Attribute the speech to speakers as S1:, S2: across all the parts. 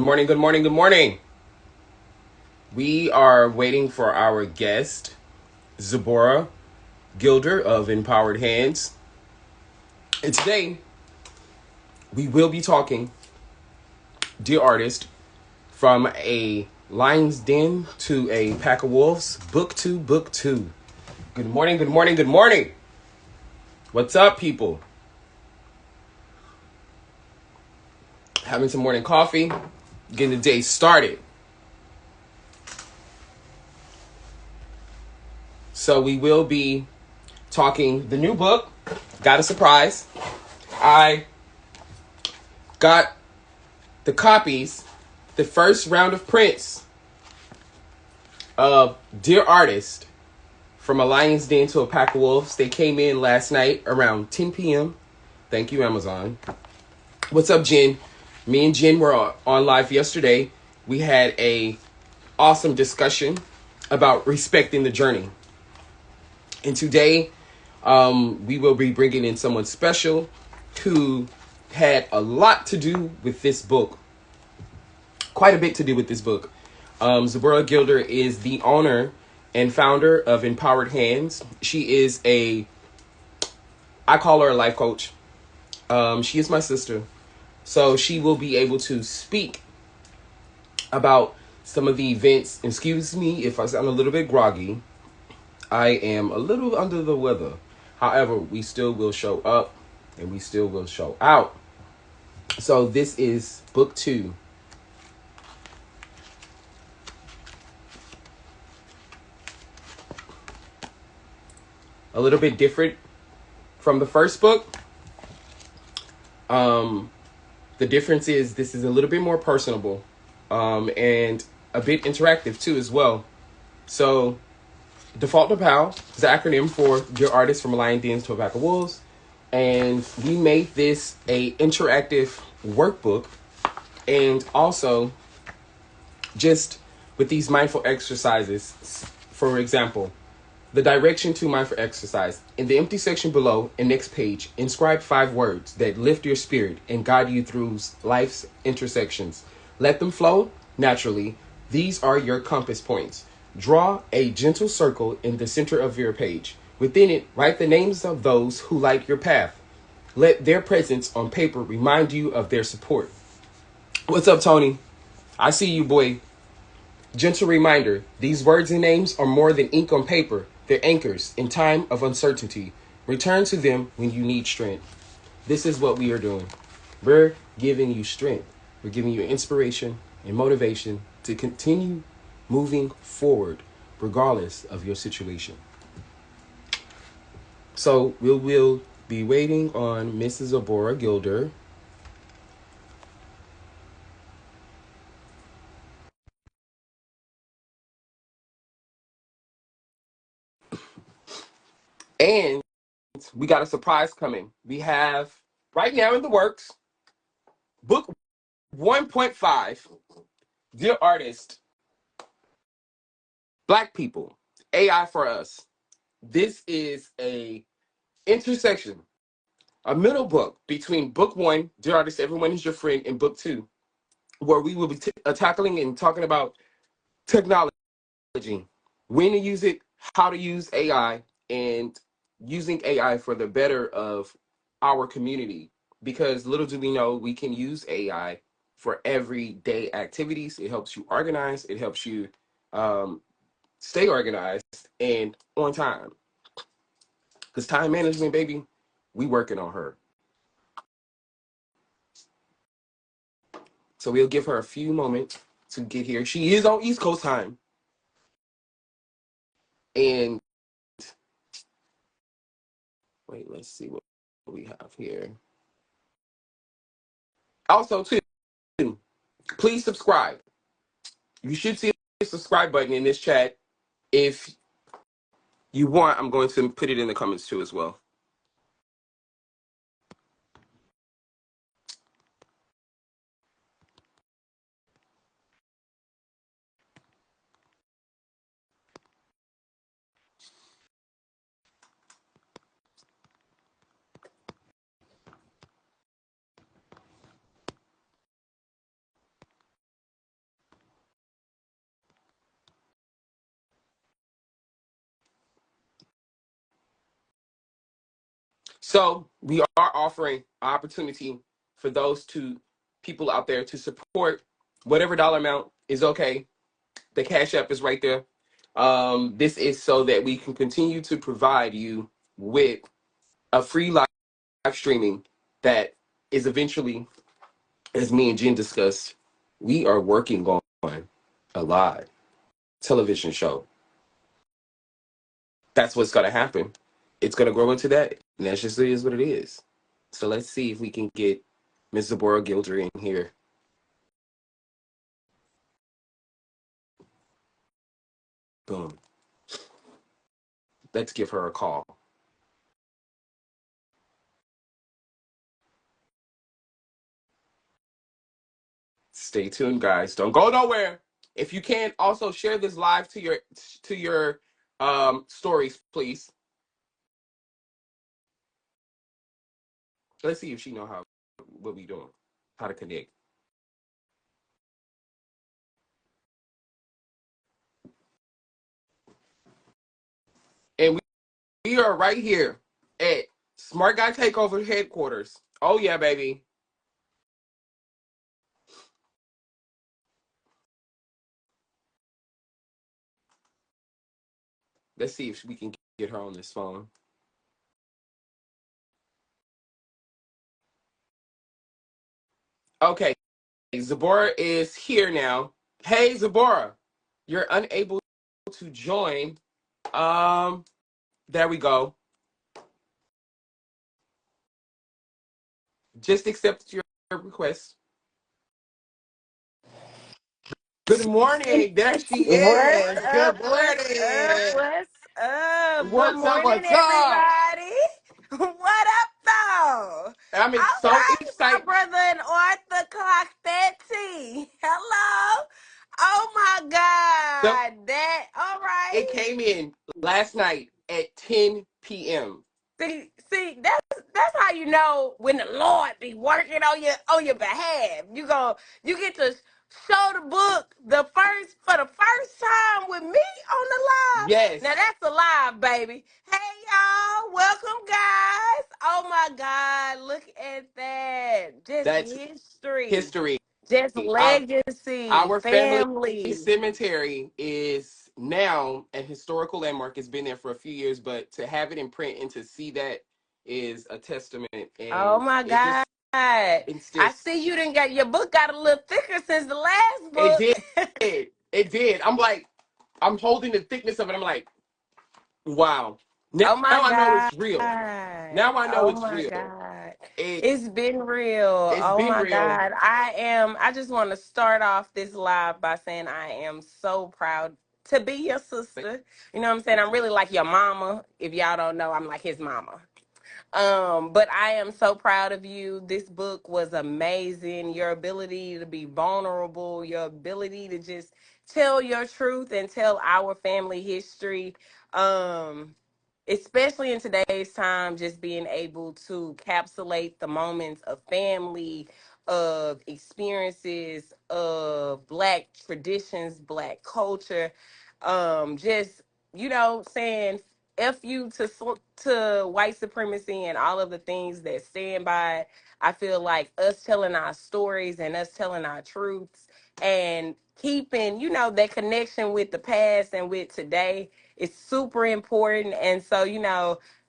S1: Morning, good morning, good morning. We are waiting for our guest, Zibora Gilder of Empowered Hands. And today, we will be talking, dear artist, from a lion's den to a pack of wolves, book two, book two. Good morning, good morning, good morning. What's up, people? Having some morning coffee, getting the day started. So we will be talking the new book. Got a surprise. I got the copies, the first round of prints of Dear Artist, from a lion's den to a pack of wolves. They came in last night around 10 p.m. Thank you, Amazon. What's up, Jen? Me and Jen were on live yesterday. We had a awesome discussion about respecting the journey. And today, we will be bringing in someone special who had a lot to do with this book. Quite a bit to do with this book. Zibora Gilder is the owner and founder of Empowered Hands. She is I call her a life coach. She is my sister. So she will be able to speak about some of the events. Excuse me if I sound a little bit groggy. I am a little under the weather. However, we still will show up and we still will show out. So this is book 2. A little bit different from the first book. The difference is this is a little bit more personable, and a bit interactive too as well. So, Default to PAL is the acronym for Dear Artist from a Lion Dens to a Pack of Wolves. And we made this a interactive workbook, and also just with these mindful exercises. For example, the direction to mindful exercise. In the empty section below and next page, inscribe 5 words that lift your spirit and guide you through life's intersections. Let them flow naturally. These are your compass points. Draw a gentle circle in the center of your page. Within it, write the names of those who light your path. Let their presence on paper remind you of their support. What's up, Tony? I see you, boy. Gentle reminder, these words and names are more than ink on paper. They're anchors in time of uncertainty. Return to them when you need strength. This is what we are doing. We're giving you strength. We're giving you inspiration and motivation to continue moving forward regardless of your situation. So we will be waiting on Mrs. Zibora Gilder. And we got a surprise coming. We have right now in the works book 1.5, Dear Artist, Black People, AI for Us. This is a intersection, a middle book between book 1, Dear Artist, Everyone is Your Friend, and book 2, where we will be tackling and talking about technology, when to use it, how to use AI, and using AI for the better of our community. Because little do we know, we can use AI for everyday activities. It helps you organize. It helps you um, stay organized and on time. Because time management, baby, we working on her. So we'll give her a few moments to get here. She is on East Coast time. And wait, let's see what we have here. Also, too, please subscribe. You should see a subscribe button in this chat. If you want, I'm going to put it in the comments too as well. So we are offering opportunity for those people out there to support whatever dollar amount is okay. The Cash App is right there. This is so that we can continue to provide you with a free live streaming that is eventually, as me and Jen discussed, we are working on a live television show. That's what's going to happen. It's going to grow into that. And that's just is what it is. So let's see if we can get Ms. Zibora Gilder in here. Boom. Let's give her a call. Stay tuned, guys. Don't go nowhere. If you can, also share this live to your stories, please. Let's see if she know what we doing, how to connect. And we are right here at Smart Guy Takeover headquarters. Oh yeah, baby. Let's see if we can get her on this phone. Okay, Zibora is here now. Hey, Zibora, you're unable to join. Um, there we go. Just accept your request. Good morning. There she
S2: What's
S1: is.
S2: up?
S1: Good
S2: What's up?
S1: morning.
S2: What's up? Good
S1: What's up?
S2: morning,
S1: What's up?
S2: everybody. What up, though?
S1: I'm
S2: All
S1: so
S2: right, my
S1: excited.
S2: brother and Arthur clocked that tea. Hello. Oh my
S1: So
S2: God. That all
S1: it
S2: right.
S1: came in last night at 10 p.m.
S2: See, that's how you know when the Lord be working on your behalf. You get to show the book for the first time with me on the live. Now
S1: Yes,
S2: that's a live, baby. Hey y'all, welcome guys. Oh my God, look at that. Just
S1: that's
S2: history.
S1: history.
S2: Just
S1: Our
S2: legacy,
S1: our family
S2: family.
S1: cemetery is now a historical landmark. It's been there for a few years, but to have it in print and to see that is a testament,
S2: Oh
S1: and
S2: my
S1: it
S2: God.
S1: just
S2: I
S1: instills.
S2: see you didn't get your book got a little thicker since the last
S1: It
S2: book.
S1: did. It did. I'm holding the thickness of it. I'm like, wow. Now
S2: Oh my
S1: I know
S2: God.
S1: it's real. Now I know
S2: Oh
S1: it's
S2: my
S1: real.
S2: God.
S1: It's
S2: It's been real.
S1: it's
S2: Oh
S1: been
S2: my
S1: real.
S2: God. I just want to start off this live by saying I am so proud to be your sister. You know what I'm saying? I'm really like your mama. If y'all don't know, I'm like his mama. But I am so proud of you. This book was amazing. Your ability to be vulnerable, your ability to just tell your truth and tell our family history. Um, Especially in today's time, just being able to capsulate the moments of family, of experiences, of Black traditions, Black culture, just saying F you to white supremacy and all of the things that stand by it. I feel like us telling our stories and us telling our truths and keeping, that connection with the past and with today is super important. And so,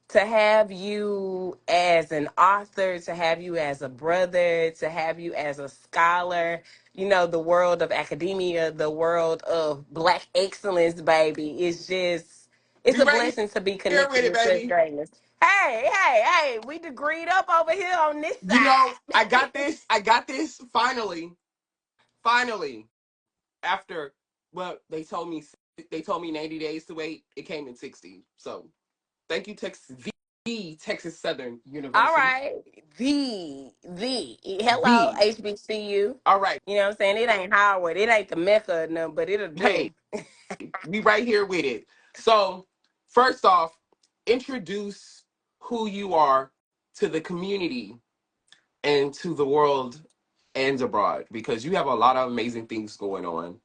S2: to have you as an author, to have you as a brother, to have you as a scholar, the world of academia, the world of Black excellence, baby, it's
S1: We
S2: a
S1: right
S2: blessing to be
S1: here
S2: connected
S1: with it,
S2: with such
S1: baby.
S2: greatness. Hey, we degreed up over here on this
S1: You know,
S2: side.
S1: I got this. I got this. Finally, finally, after they told me 90 days to wait. It came in 60. So thank you, the Texas Southern
S2: All
S1: University.
S2: right. Hello,
S1: The
S2: HBCU.
S1: All right.
S2: You know what I'm saying? It ain't Howard. It ain't the Mecca or nothing, but it'll
S1: Hey,
S2: do.
S1: we right here with it. So first off, introduce who you are to the community and to the world and abroad, because you have a lot of amazing things going on.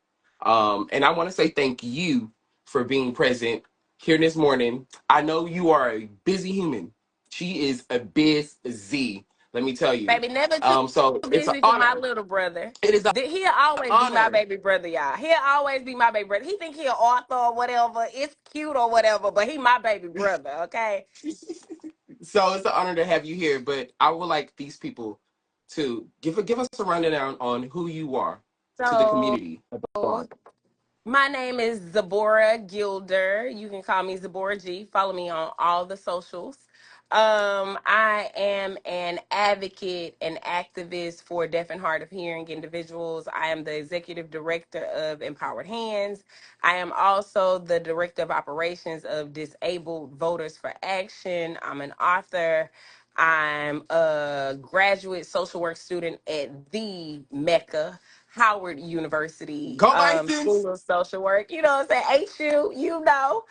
S1: And I want to say thank you for being present here this morning. I know you are a busy human. She is a busy. Let me tell you.
S2: Baby, never too
S1: So it's an
S2: busy for my
S1: honor.
S2: little brother.
S1: It is an
S2: He'll always be my
S1: honor.
S2: baby brother, y'all. He'll always be my baby brother. He think he an author or whatever. It's cute or whatever, but he my baby brother, okay?
S1: So it's an honor to have you here. But I would like these people to give us a rundown on who you are to the
S2: So
S1: community of Baltimore.
S2: my name is Zibora Gilder. You can call me Zibora G. Follow me on all the socials. I am an advocate and activist for deaf and hard of hearing individuals. I am the executive director of Empowered Hands. I am also the director of operations of Disabled Voters for Action. I'm an author. I'm a graduate social work student at the Mecca, Howard University,
S1: Go Bisons.
S2: School of Social Work. You know what I'm saying? HU, you know.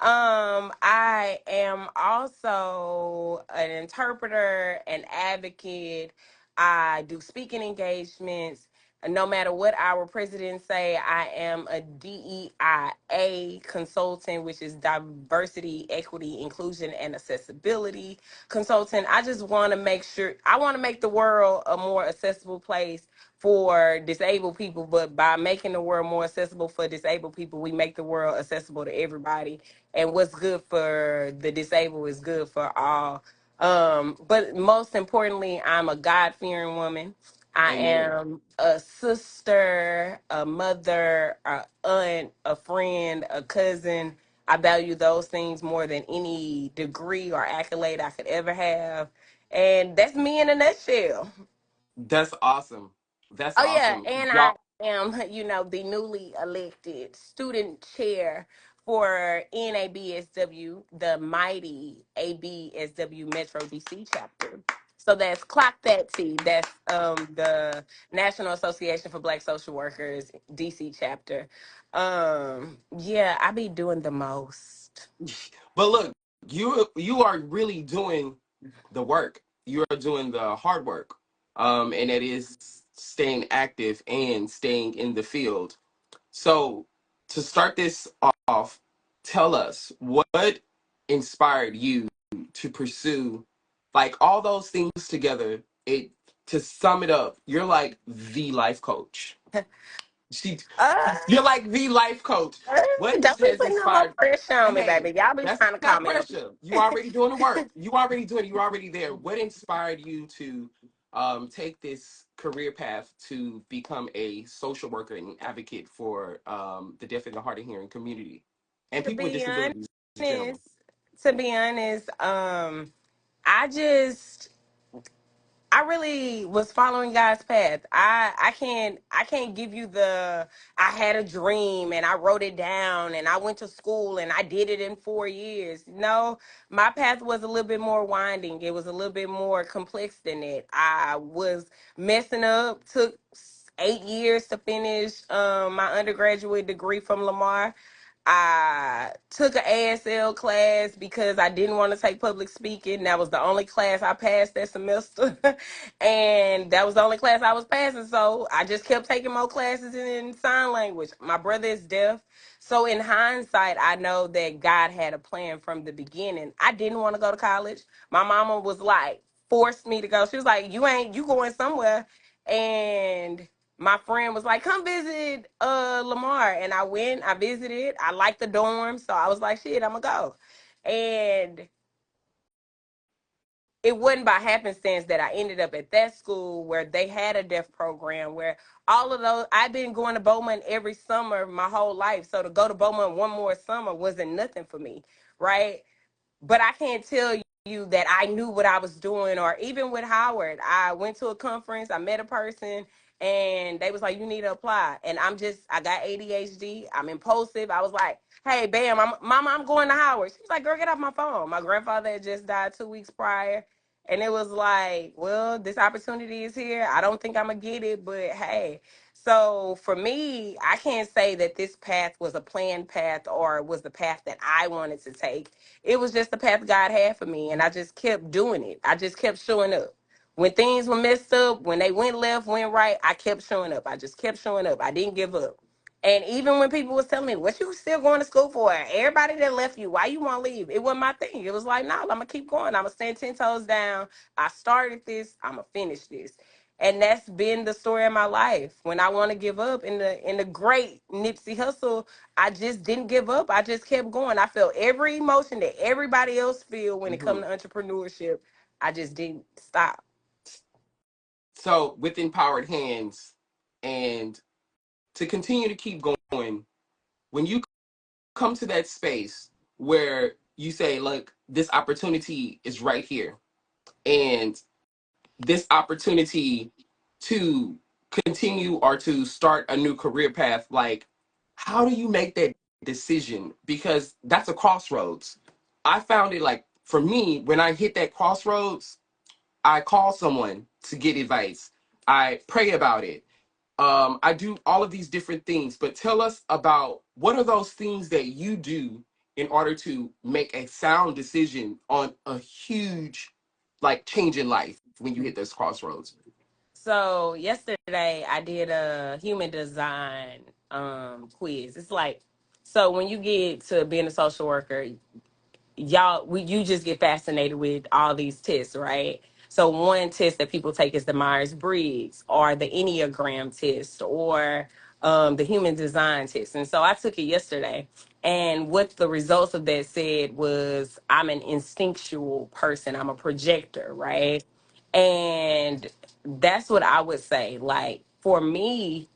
S2: I am also an interpreter, an advocate. I do speaking engagements. No matter what our president say, I am a DEIA consultant, which is diversity, equity, inclusion, and accessibility consultant. I just want to make sure I want to make the world a more accessible place for disabled people, but by making the world more accessible for disabled people, we make the world accessible to everybody. And what's good for the disabled is good for all. But most importantly, I'm a God fearing woman. I
S1: Amen.
S2: am a sister, a mother, a aunt, a friend, a cousin. I value those things more than any degree or accolade I could ever have. And that's me in a nutshell.
S1: That's awesome. That's
S2: Oh yeah,
S1: awesome.
S2: and I
S1: Y'all,
S2: am, the newly elected student chair for NABSW, the mighty ABSW Metro DC chapter. So that's Clock That T. That's the National Association for Black Social Workers DC chapter. Yeah, I be doing the most.
S1: but look, you are really doing the work. You are doing the hard work. And that is staying active and staying in the field. So to start this off, tell us what inspired you to pursue like all those things together. It To sum it up, you're like the life coach. She,
S2: Uh,
S1: you're like the life coach. What
S2: don't be
S1: has
S2: putting no more
S1: inspired?
S2: pressure on me,
S1: Hey,
S2: baby. Y'all be
S1: that's
S2: trying to call
S1: not
S2: me up.
S1: pressure. You already doing the work. You already doing it. You already there. What inspired you to take this career path to become a social worker and advocate for the deaf and the hard of hearing community and
S2: To
S1: people with
S2: be
S1: disabilities in general?
S2: honest, to be honest, I just I really was following God's path. I can't give you the I had a dream and I wrote it down and I went to school and I did it in 4 years. No, my path was a little bit more winding. It was a little bit more complex than that. I was messing up. Took 8 years to finish my undergraduate degree from Lamar. I took an ASL class because I didn't want to take public speaking. That was the only class I passed that semester. And that was the only class I was passing. So I just kept taking more classes in sign language. My brother is deaf. So in hindsight, I know that God had a plan from the beginning. I didn't want to go to college. My mama was like, forced me to go. She was like, you going somewhere. And my friend was like, come visit Lamar. And I went, I visited. I liked the dorm. So I was like, shit, I'm gonna go. And it wasn't by happenstance that I ended up at that school where they had a deaf program where all of those I've been going to Bowman every summer my whole life. So to go to Bowman one more summer wasn't nothing for me, right? But I can't tell you that I knew what I was doing. Or even with Howard, I went to a conference, I met a person, and they was like, you need to apply. And I got ADHD, I'm impulsive. I was like, hey, bam, mama, I'm going to Howard. She was like, girl, get off my phone. My grandfather had just died 2 weeks prior. And it was like, well, this opportunity is here. I don't think I'm going to get it, but hey. So for me, I can't say that this path was a planned path or was the path that I wanted to take. It was just the path God had for me, and I just kept doing it. I just kept showing up. When things were messed up, when they went left, went right, I kept showing up. I just kept showing up. I didn't give up. And even when people was telling me, what you still going to school for? Everybody that left you, why you want to leave? It wasn't my thing. It was like, no, I'm going to keep going. I'm going to stand 10 toes down. I started this. I'm going to finish this. And that's been the story of my life. When I want to give up in the great Nipsey Hussle, I just didn't give up. I just kept going. I felt every emotion that everybody else feel when it
S1: Mm-hmm.
S2: comes to entrepreneurship. I just didn't stop.
S1: So with empowered hands, and to continue to keep going, when you come to that space where you say, look, this opportunity is right here, and this opportunity to continue or to start a new career path, like, how do you make that decision? Because that's a crossroads. I found it, like, for me, when I hit that crossroads, I call someone to get advice. I pray about it. I do all of these different things, but tell us about what are those things that you do in order to make a sound decision on a huge, like, change in life when you hit those crossroads.
S2: So yesterday I did a human design quiz. It's like, so when you get to being a social worker, you just get fascinated with all these tests, right? So one test that people take is the Myers-Briggs or the Enneagram test or the human design test. And so I took it yesterday. And what the results of that said was I'm an instinctual person. I'm a projector, right? And that's what I would say. Like for me,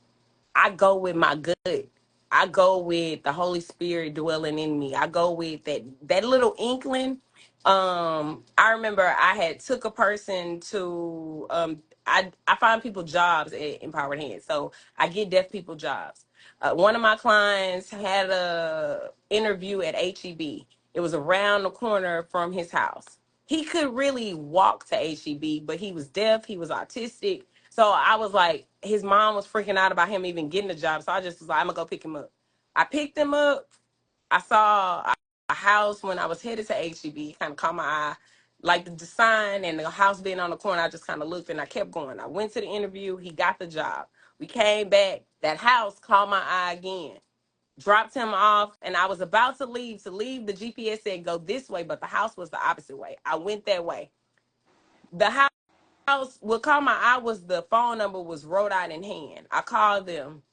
S2: I go with my gut. I go with the Holy Spirit dwelling in me. I go with that little inkling. I remember I had took a person to I find people jobs at Empowered Hands. So I get deaf people jobs. One of my clients had a interview at HEB. It was around the corner from his house. He could really walk to HEB, but he was deaf, he was autistic. So I was like, his mom was freaking out about him even getting a job. So I just was like, I'm gonna go pick him up. I picked him up. I saw a house when I was headed to HEB, kind of caught my eye. Like the sign and the house being on the corner, I just kind of looked and I kept going. I went to the interview. He got the job. We came back. That house caught my eye again. Dropped him off, and I was about to leave. To leave, the GPS said go this way, but the house was the opposite way. I went that way. The house, what caught my eye was the phone number was wrote out in hand. I called them.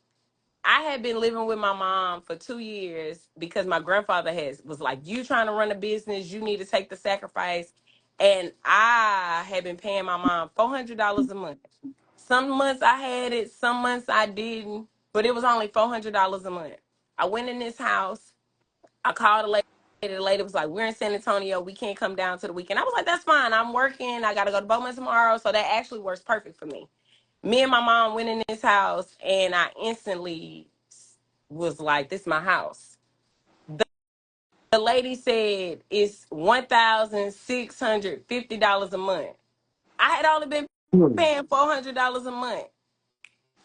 S2: I had been living with my mom for 2 years because my grandfather was like, you trying to run a business, you need to take the sacrifice. And I had been paying my mom $400 a month. Some months I had it, some months I didn't, but it was only $400 a month. I went in this house. I called a lady. The lady was like, we're in San Antonio. We can't come down to the weekend. I was like, that's fine. I'm working. I got to go to Bowman tomorrow. So that actually works perfect for me. Me and my mom went in this house, and I instantly was like, this is my house. The lady said it's $1,650 a month. I had only been
S1: Mm.
S2: paying $400 a month.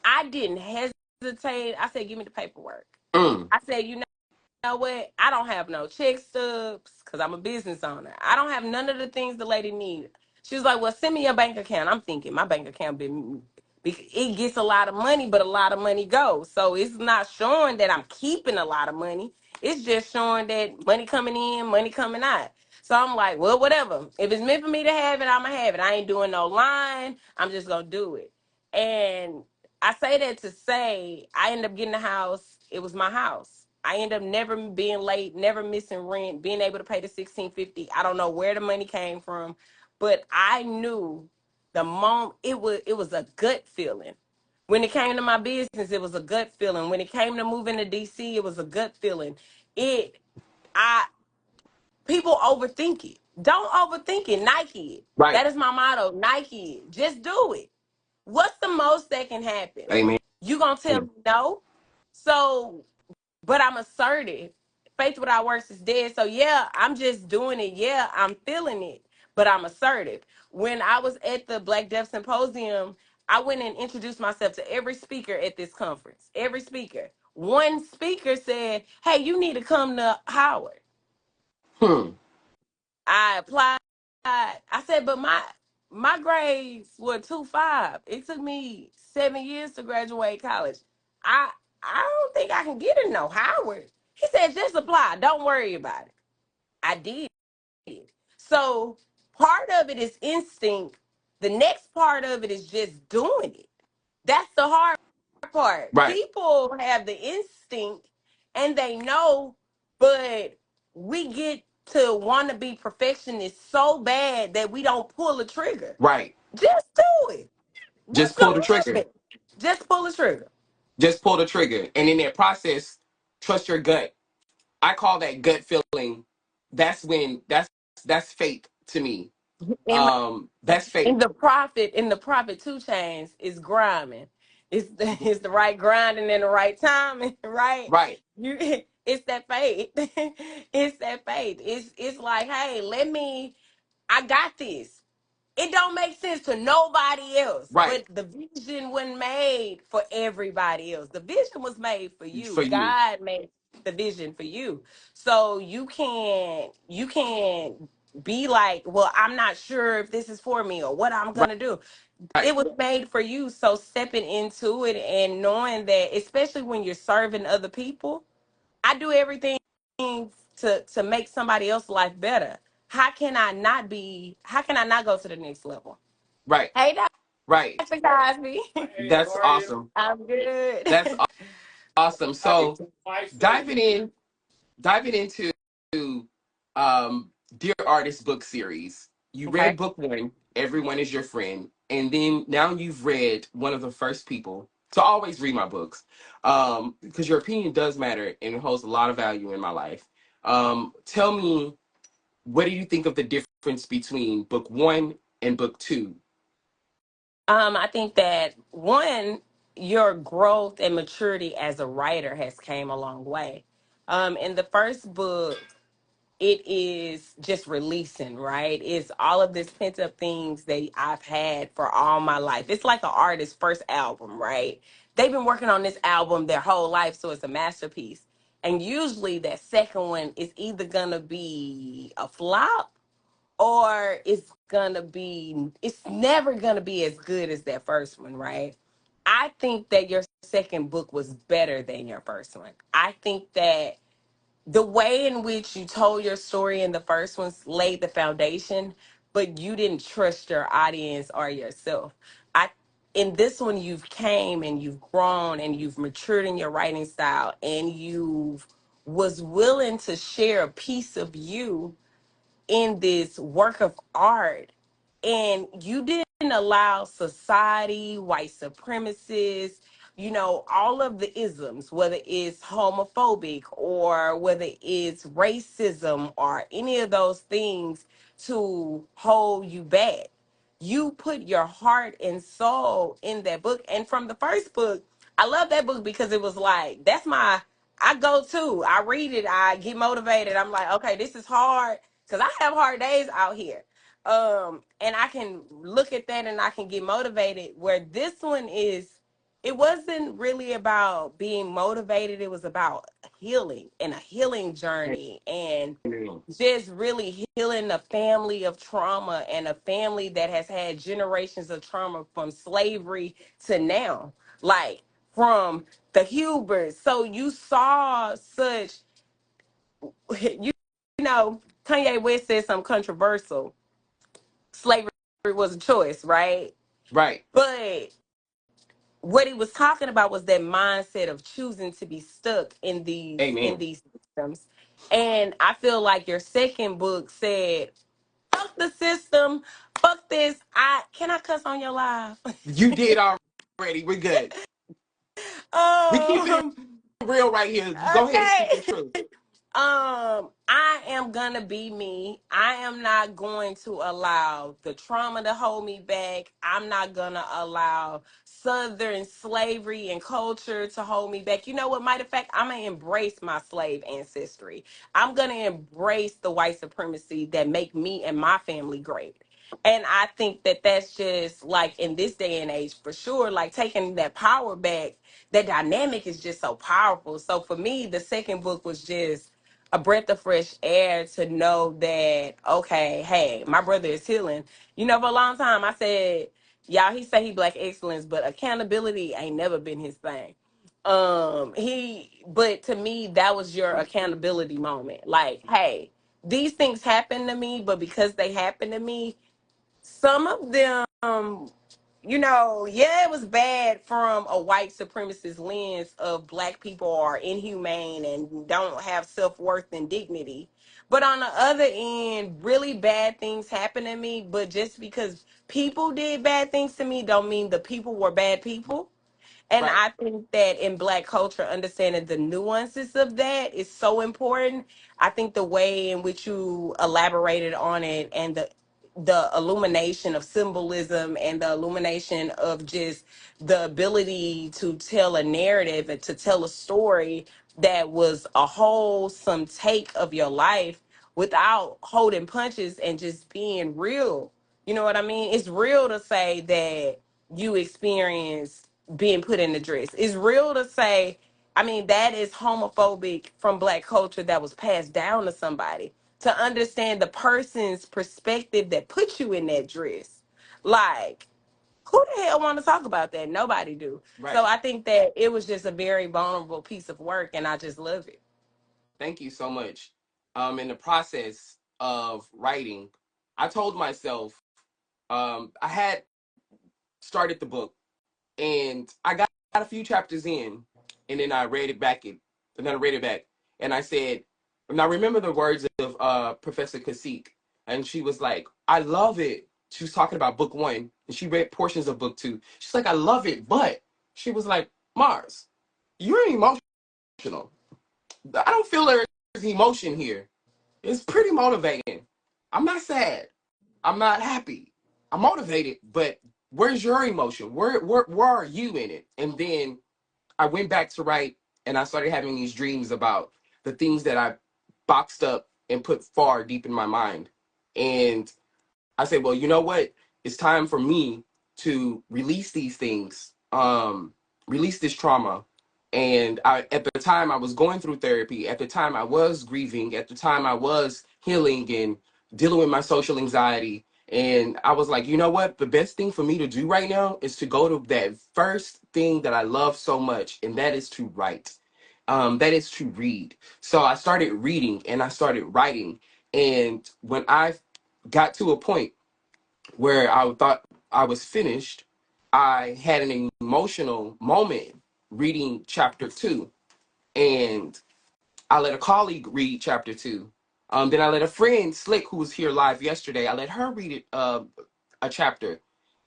S2: I didn't hesitate. I said, give me the paperwork.
S1: Mm.
S2: I said, know what? I don't have no check stubs because I'm a business owner. I don't have none of the things the lady needed. She was like, well, send me your bank account. I'm thinking my bank account it gets a lot of money, but a lot of money goes. So it's not showing that I'm keeping a lot of money. It's just showing that money coming in, money coming out. So I'm like, well, whatever. If it's meant for me to have it, I'm going to have it. I ain't doing no line. I'm just going to do it. And I say that to say I ended up getting a house. It was my house. I ended up never being late, never missing rent, being able to pay the $1,650. I don't know where the money came from, but I knew the moment it was a gut feeling. When it came to my business, it was a gut feeling. When it came to moving to DC, it was a gut feeling. It I People overthink it. Don't overthink it. Nike it.
S1: Right.
S2: That is my motto. Nike it. Just do it. What's the most that can happen?
S1: Amen.
S2: You gonna tell me no? So, but I'm assertive. Faith without works is dead. So yeah, I'm just doing it. Yeah, I'm feeling it, but I'm assertive. When I was at the Black Deaf Symposium, I went and introduced myself to every speaker at this conference. Every speaker. One speaker said, "Hey, you need to come to Howard."
S1: Hmm.
S2: I applied. I said, but my grades were 2.5. It took me 7 years to graduate college. I I don't think I can get her no Howard. He said, just apply. Don't worry about it. I did. So part of it is instinct. The next part of it is just doing it. That's the hard part.
S1: Right.
S2: People have the instinct and they know, but we get to want to be perfectionists so bad that we don't pull the trigger.
S1: Right.
S2: Just do it.
S1: Just
S2: What's
S1: pull
S2: so
S1: the
S2: wrong
S1: trigger.
S2: with it? Just pull the trigger.
S1: Just pull the trigger. And in that process, trust your gut. I call that gut feeling. That's when that's faith to me.
S2: And
S1: That's faith.
S2: in the prophet 2 Chainz is grinding. It's the right grinding and the right timing, right?
S1: Right.
S2: You it's that faith. It's that faith. It's like, hey, I got this. It don't make sense to nobody else,
S1: Right.
S2: but the vision wasn't made for everybody else. The vision was made for
S1: For
S2: you.
S1: you.
S2: God made the vision for you. So you can be like, well, I'm not sure if this is for me or what I'm
S1: Right.
S2: gonna do. It was made for you. So stepping into it and knowing that, especially when you're serving other people, I do everything to make somebody else's life better. How can I not go to the next level?
S1: Right.
S2: Hey,
S1: Right.
S2: Dr. Cosby.
S1: That's awesome.
S2: I'm good.
S1: That's awesome. So diving in, diving into Dear Artist book series. You read
S2: Okay.
S1: book one, Everyone is Your Friend, and then now you've read one of the first people to always read my books, because your opinion does matter and it holds a lot of value in my life. Tell me, what do you think of the difference between book one and book two?
S2: I think that one, your growth and maturity as a writer has came a long way. In the first book, it is just releasing, right? It's all of this pent up things that I've had for all my life. It's like an artist's first album, right? They've been working on this album their whole life, so it's a masterpiece. And usually that second one is either gonna be a flop or it's never gonna be as good as that first one, right? I think that your second book was better than your first one. I think that the way in which you told your story in the first one laid the foundation, but you didn't trust your audience or yourself. I In this one, you've came and you've grown and you've matured in your writing style, and you've was willing to share a piece of you in this work of art, and you didn't allow society, white supremacists, all of the isms, whether it's homophobic or whether it's racism or any of those things, to hold you back. You put your heart and soul in that book. And from the first book, I love that book because it was like, I go to, I read it, I get motivated. I'm like, okay, this is hard because I have hard days out here. And I can look at that and I can get motivated. Where this one is, it wasn't really about being motivated. It was about healing and a healing journey, and just really healing a family of trauma and a family that has had generations of trauma from slavery to now, like from the Hubers. So you saw such, you Kanye West said something controversial. Slavery was a choice, right?
S1: Right.
S2: But what he was talking about was that mindset of choosing to be stuck in
S1: Amen.
S2: these systems. And I feel like your second book said, fuck the system, fuck this. I Can I cuss on your live?
S1: You did already. We're good. We keep it
S2: um
S1: real right here. Go ahead and speak
S2: okay.
S1: your truth.
S2: I am gonna be me. I am not going to allow the trauma to hold me back. I'm not gonna allow Southern slavery and culture to hold me back. You know what? Matter of fact, I'm gonna embrace my slave ancestry. I'm gonna embrace the white supremacy that make me and my family great. And I think that that's just like in this day and age, for sure, like taking that power back. That dynamic is just so powerful. So for me, the second book was just a breath of fresh air to know that, okay, hey, my brother is healing. For a long time I said, y'all, he say he black excellence, but accountability ain't never been his thing. But to me, that was your accountability moment. Like, hey, these things happen to me, but because they happen to me, some of them, yeah, it was bad from a white supremacist lens of black people are inhumane and don't have self-worth and dignity. But on the other end, really bad things happen to me. But just because people did bad things to me don't mean the people were bad people. And
S1: Right.
S2: I think that in Black culture, understanding the nuances of that is so important. I think the way in which you elaborated on it and the illumination of symbolism and the illumination of just the ability to tell a narrative and to tell a story that was a wholesome take of your life without holding punches and just being real. You know what I mean? It's real to say that you experience being put in the dress. It's real to say, I mean, that is homophobic from Black culture that was passed down to somebody. To understand the person's perspective that put you in that dress. Like, who the hell want to talk about that? Nobody do. So
S1: Right.
S2: I think that it was just a very vulnerable piece of work, and I just love it.
S1: Thank you so much. In the process of writing, I told myself, I had started the book and I got a few chapters in, and then I read it back. And then I read it back, and I said, and I remember the words of Professor Kasik, and she was like, "I love it." She was talking about book one, and she read portions of book two. She's like, "I love it," but she was like, "Mars, you're emotional. I don't feel there's emotion here. It's pretty motivating. I'm not sad. I'm not happy. I'm motivated, but where's your emotion? Where are you in it?" And then I went back to write, and I started having these dreams about the things that I boxed up and put far deep in my mind. And I said, well, you know what? It's time for me to release these things, release this trauma. And at the time, I was going through therapy. At the time, I was grieving. At the time, I was healing and dealing with my social anxiety. And I was like, you know what? The best thing for me to do right now is to go to that first thing that I love so much, and that is to write. That is to read. So I started reading and I started writing. And when I got to a point where I thought I was finished, I had an emotional moment reading chapter two. And I let a colleague read chapter two. Then I let a friend, Slick, who was here live yesterday, I let her read it, a chapter.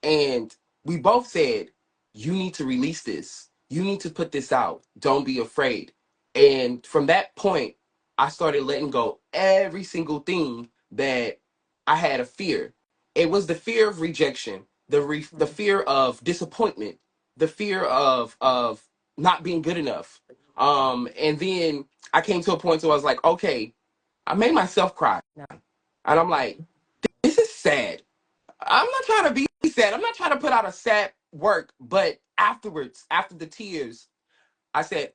S1: And we both said, you need to release this. You need to put this out. Don't be afraid. And from that point, I started letting go every single thing that I had a fear. It was the fear of rejection, the fear of disappointment, the fear of not being good enough. And then I came to a point where I was like, okay, I made myself cry. And I'm like, this is sad. I'm not trying to be sad. I'm not trying to put out a sad work. But afterwards, after the tears, I said,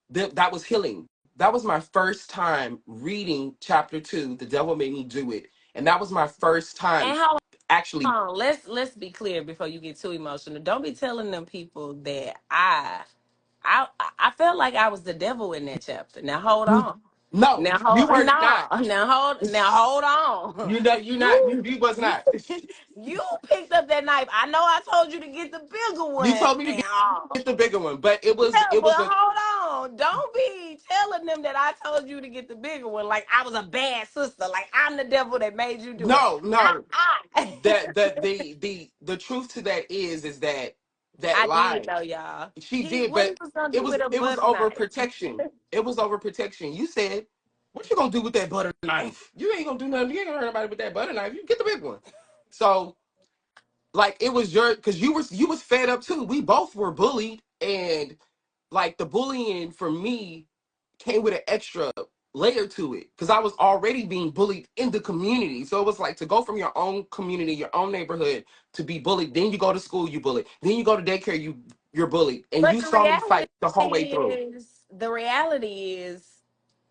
S1: that was healing. That was my first time reading chapter two. The devil made me do it. And that was my first time
S2: And hold
S1: actually.
S2: on, let's be clear before you get too emotional. Don't be telling them people that I felt like I was the devil in that chapter. Now hold on.
S1: No,
S2: Now
S1: you
S2: hold
S1: were
S2: no.
S1: not.
S2: Now hold on.
S1: You know, you not.
S2: You
S1: You was
S2: you
S1: not.
S2: you picked up that knife. I know I told you to get the bigger
S1: You
S2: one
S1: told me to
S2: and
S1: get the bigger one, but it was
S2: yeah,
S1: it
S2: but
S1: was a
S2: hold on. Don't be telling them that I told you to get the bigger one like I was a bad sister. Like I'm the devil that made you do it.
S1: no,
S2: Not
S1: no.
S2: I.
S1: The truth to that is that that
S2: I did
S1: lie.
S2: know, y'all.
S1: She
S2: He
S1: did,
S2: what he
S1: but
S2: was gonna
S1: it
S2: do
S1: was
S2: with a
S1: it was
S2: butter
S1: over
S2: knife.
S1: protection. It was over protection. You said, "What you gonna do with that butter knife? You ain't gonna do nothing. You ain't gonna hurt nobody with that butter knife. You get the big one." So, like, it was your because you was fed up too. We both were bullied, and like the bullying for me came with an extra layer to it because I was already being bullied in the community. So it was like to go from your own community, your own neighborhood to be bullied. Then you go to school, you bullied. Then you go to daycare, you're bullied, and
S2: But
S1: you saw me fight the whole way through.
S2: the reality is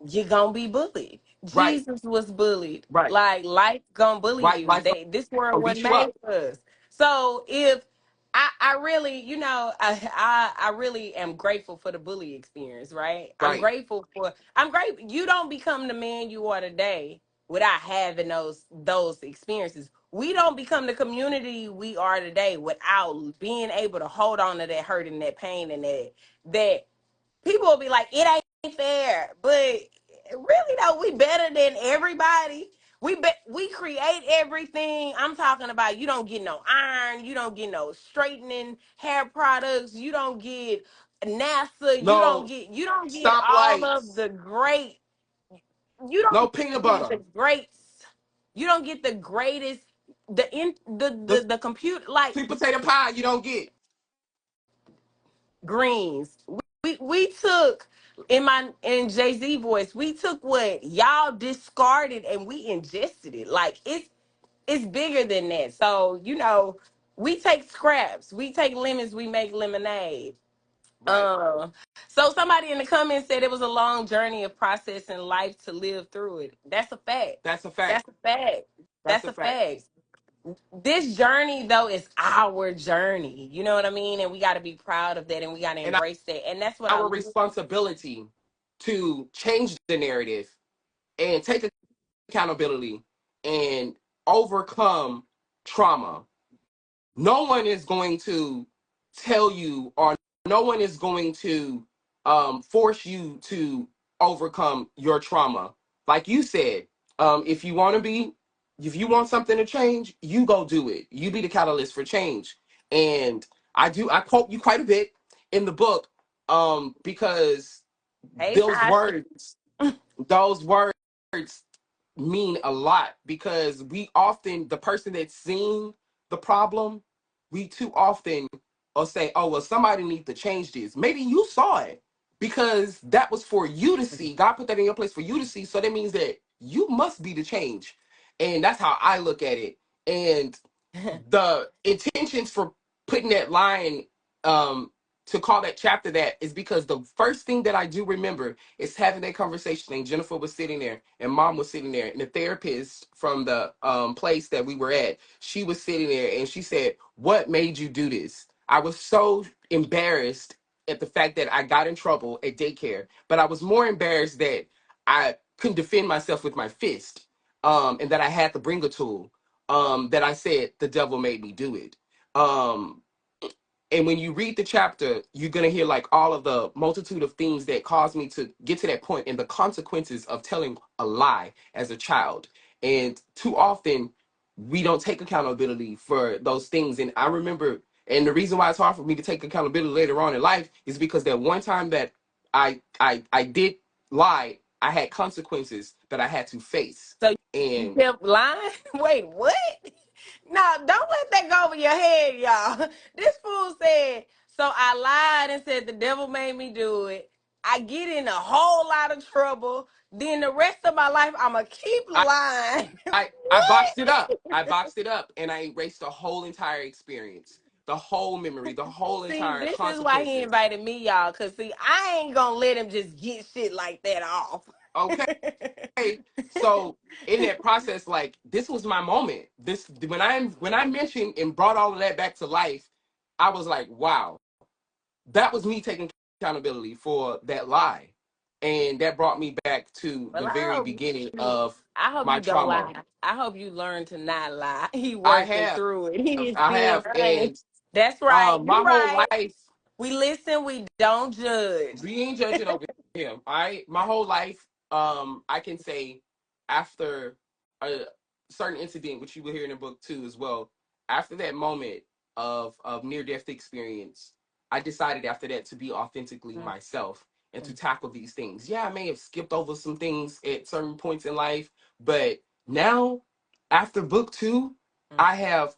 S2: you're gonna be bullied.
S1: Right,
S2: Jesus was bullied.
S1: right,
S2: Like life gonna bully
S1: right.
S2: you.
S1: Life
S2: This world
S1: gonna
S2: wasn't
S1: beat you
S2: made
S1: up.
S2: for us. So if I really, I really am grateful for the bully experience, right?
S1: Right.
S2: I'm grateful. You don't become the man you are today without having those experiences. We don't become the community we are today without being able to hold on to that hurt and that pain and that people will be like, it ain't fair. But really though, we better than everybody. We create everything. I'm talking about, you don't get no iron, you don't get no straightening hair products, you don't get NASA,
S1: No
S2: you don't get all of
S1: stoplights.
S2: the great, you
S1: No
S2: don't
S1: peanut
S2: get the
S1: butter.
S2: greats, you don't get the greatest,
S1: The
S2: the computer, like
S1: sweet potato pie you don't get.
S2: greens. We took, in Jay-Z voice, we took what y'all discarded and we ingested it. Like it's bigger than that. So, we take scraps, we take lemons, we make lemonade.
S1: Right.
S2: Uh, so somebody in the comments said it was a long journey of processing life to live through it. That's a fact.
S1: That's a fact.
S2: That's a fact.
S1: That's
S2: That's
S1: a
S2: a
S1: fact.
S2: fact. This journey though is our journey. You know what I mean? And we got to be proud of that, and we got to
S1: And
S2: embrace that. And that's what I
S1: our
S2: love.
S1: responsibility to change the narrative and take accountability and overcome trauma. No one is going to tell you, or no one is going to force you to overcome your trauma. Like you said, if you want to be, if you want something to change, you go do it. You be the catalyst for change. And I quote you quite a bit in the book, because
S2: Hey,
S1: those
S2: Tasha.
S1: words, those words mean a lot, because we often, the person that's seeing the problem, we too often will say, oh well, somebody needs to change this. Maybe you saw it because that was for you to see. God put that in your place for you to see, so that means that you must be the change. And that's how I look at it. And the intentions for putting that line, um to call that chapter that, is because the first thing that I do remember is having that conversation, and Jennifer was sitting there and mom was sitting there, and the therapist from the place that we were at, she was sitting there, and she said, what made you do this? I was so embarrassed at the fact that I got in trouble at daycare, but I was more embarrassed that I couldn't defend myself with my fist, and that I had to bring a tool, that I said the devil made me do it. Um, and when you read the chapter, you're gonna hear like all of the multitude of things that caused me to get to that point, and the consequences of telling a lie as a child. And too often, we don't take accountability for those things. And I remember, and the reason why it's hard for me to take accountability later on in life is because that one time that I did lie, I had consequences that I had to face.
S2: So you
S1: And
S2: kept lying? Wait, what? No, don't let that go over your head, y'all. This fool said, so I lied and said the devil made me do it. I get in a whole lot of trouble. Then the rest of my life, I'm going to keep lying.
S1: I boxed it
S2: What?
S1: up. I boxed it up, and I erased the whole entire experience, the whole memory, the whole
S2: See,
S1: entire
S2: this is why he
S1: consequences.
S2: invited me, y'all. Because, see, I ain't going to let him just get shit like that off.
S1: Okay. So in that process, like, this was my moment. This, when I mentioned and brought all of that back to life, I was like, wow, that was me taking accountability for that lie. And that brought me back to
S2: Well,
S1: the
S2: I
S1: very
S2: hope
S1: beginning
S2: you,
S1: of
S2: I hope
S1: my
S2: you don't
S1: trauma.
S2: lie. I hope you learn to not lie. He
S1: I
S2: working
S1: have,
S2: through it. He is
S1: I
S2: being
S1: have,
S2: honest.
S1: and
S2: That's right.
S1: my
S2: You
S1: whole
S2: right.
S1: life,
S2: We listen. We don't judge.
S1: we ain't judging over him. My whole life, I can say, after a certain incident, which you will hear in the book too as well, after that moment of near death experience, I decided after that to be authentically
S2: Mm,
S1: myself and to
S2: mm,
S1: tackle these things. Yeah, I may have skipped over some things at certain points in life, but now, after book two,
S2: mm.
S1: I have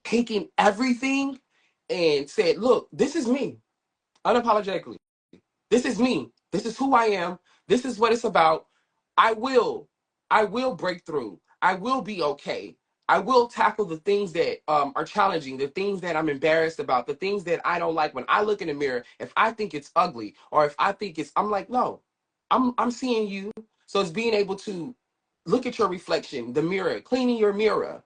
S1: taken everything and said, look, this is me, unapologetically. This is me. This is who I am. This is what it's about. I will, I will break through. I will be okay. I will tackle the things that are challenging, the things that I'm embarrassed about, the things that I don't like. When I look in the mirror, if I think it's ugly, or if I think it's, I'm like, no, I'm seeing you. So it's being able to look at your reflection, the mirror, cleaning your mirror,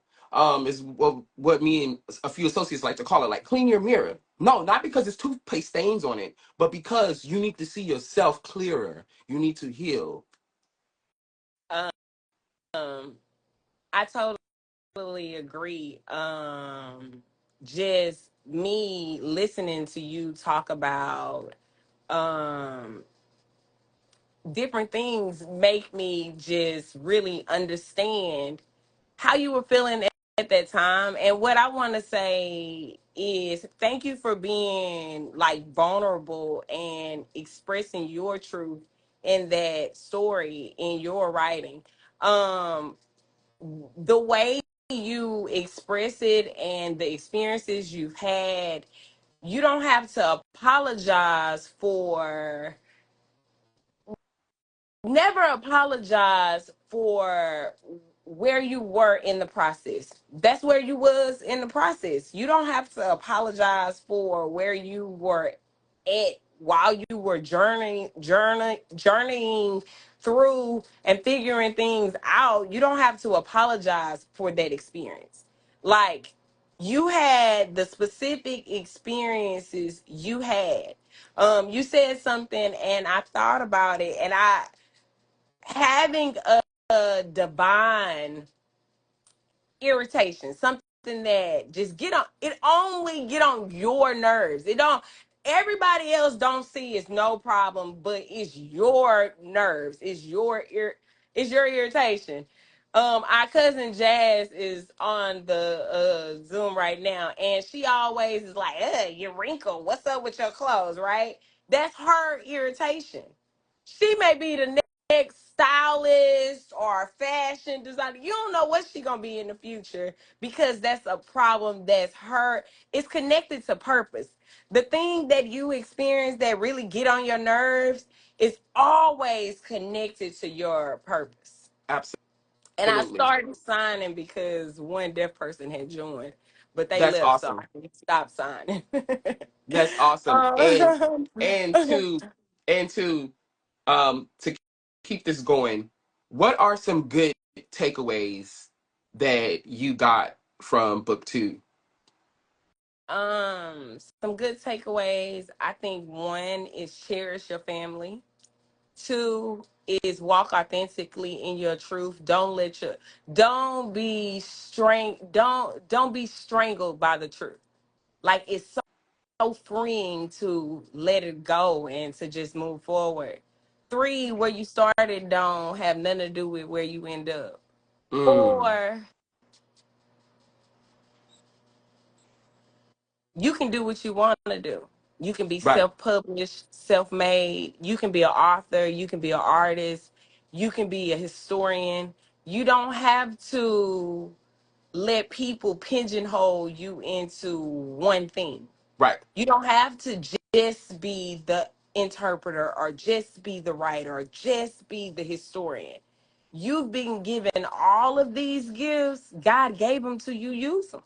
S1: Is what me and a few associates like to call it, like clean your mirror. No, not because it's toothpaste stains on it, but because you need to see yourself clearer. You need to heal.
S2: Um, I totally agree. Just me listening to you talk about um different things make me just really understand how you were feeling at that time. And what I want to say is thank you for being like vulnerable and expressing your truth in that story in your writing. Um, the way you express it and the experiences you've had, you don't have to apologize for, never apologize for where you were in the process. That's where you was in the process. You don't have to apologize for where you were at while you were journeying through and figuring things out. You don't have to apologize for that experience. Like, you had the specific experiences you had. You said something and I thought about it, and I having a divine irritation, something that just get on, it only get on your nerves. It don't, everybody else don't see it's no problem, but it's your nerves, it's your irritation. Our cousin Jazz is on the Zoom right now, and she always is like, you wrinkle, what's up with your clothes, right? That's her irritation. She may be the next stylist or fashion designer. You don't know what she gonna be in the future, because that's a problem that's her. It's connected to purpose. The thing that you experience that really get on your nerves is always connected to your purpose. And I
S1: Absolutely.
S2: started signing because one deaf person had joined, but they
S1: That's
S2: left, so
S1: awesome.
S2: I stopped signing.
S1: That's awesome.
S2: um,
S1: And to and to keep this going, what are some good takeaways that you got from book two?
S2: some good takeaways. I think one is cherish your family. Two is walk authentically in your truth. Don't be don't be strangled by the truth. Like, it's so freeing to let it go and to just move forward. Three, where you started don't have nothing to do with where you end up.
S1: Mm,
S2: Four, you can do what you want to do. You can be
S1: right,
S2: self-published, self-made. You can be an author. You can be an artist. You can be a historian. You don't have to let people pigeonhole you into one thing.
S1: right,
S2: You don't have to just be the interpreter or just be the writer or just be the historian. You've been given all of these gifts. God gave them to you. Use them.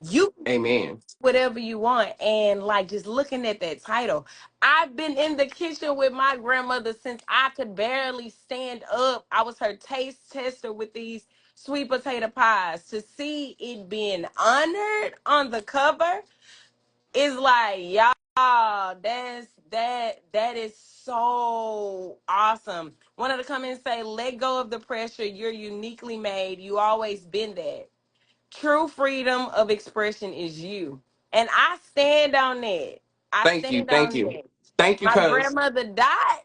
S2: You
S1: amen.
S2: whatever you want. And like, just looking at that title, I've been in the kitchen with my grandmother since I could barely stand up. I was her taste tester with these sweet potato pies. To see it being honored on the cover is like, y'all, that is so awesome. One of the comments say, let go of the pressure, you're uniquely made, you always been that. True freedom of expression is you. And I stand on that. I
S1: Thank you,
S2: stand
S1: thank
S2: on
S1: you,
S2: that.
S1: thank you,
S2: My
S1: cuz.
S2: grandmother died.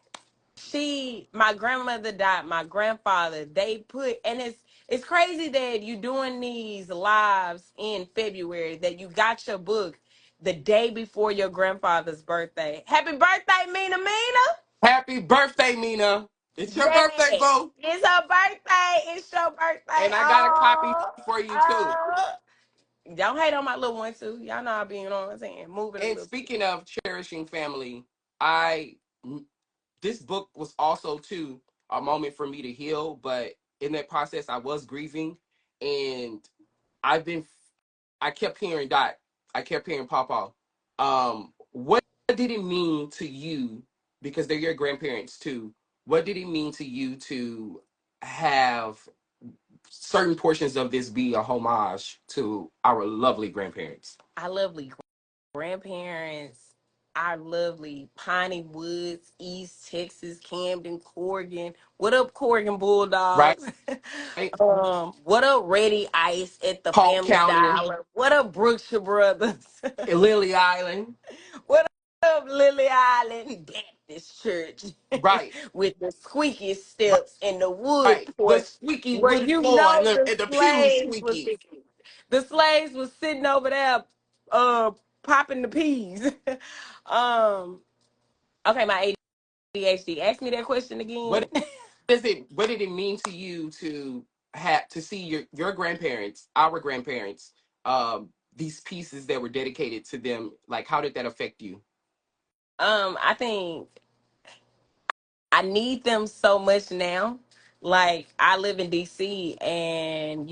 S2: My grandmother died, my grandfather, they put, and it's crazy that you doing these lives in February, that you got your book the day before your grandfather's birthday. Happy birthday, Mina Mina.
S1: Happy birthday, Mina. It's your birthday,
S2: Yes.
S1: boo.
S2: It's her birthday. It's your birthday.
S1: And I got a copy
S2: Oh,
S1: for you too.
S2: oh. Don't hate on my little one too. Y'all know I be, you know what I'm saying, moving a
S1: And
S2: little bit.
S1: speaking of cherishing family, I this book was also too a moment for me to heal, but in that process I was grieving, and I've been I kept hearing Dot. I kept hearing Papa. What did it mean to you, because they're your grandparents too? What did it mean to you to have certain portions of this be a homage to our lovely grandparents.
S2: Our lovely grandparents, our lovely Piney Woods, East Texas, Camden, Corrigan. What up, Corrigan
S1: Right?
S2: Bulldogs? What up, Ready Ice at the
S1: Polk
S2: Family
S1: County,
S2: Dollar? What up, Brookshire Brothers?
S1: Lily Island.
S2: What up, Lily Island Baptist Church
S1: Right.
S2: with the squeaky steps and the wood
S1: Right. The
S2: porch
S1: squeaky
S2: where
S1: wood
S2: you
S1: floor
S2: know
S1: and the pew squeaky.
S2: the slaves was sitting over there uh popping the peas. um okay, my ADHD. Ask me that question again.
S1: What what did it mean to you to have to see your grandparents, our grandparents, these pieces that were dedicated to them? Like, how did that affect you?
S2: I think I need them so much now. Like I live in DC and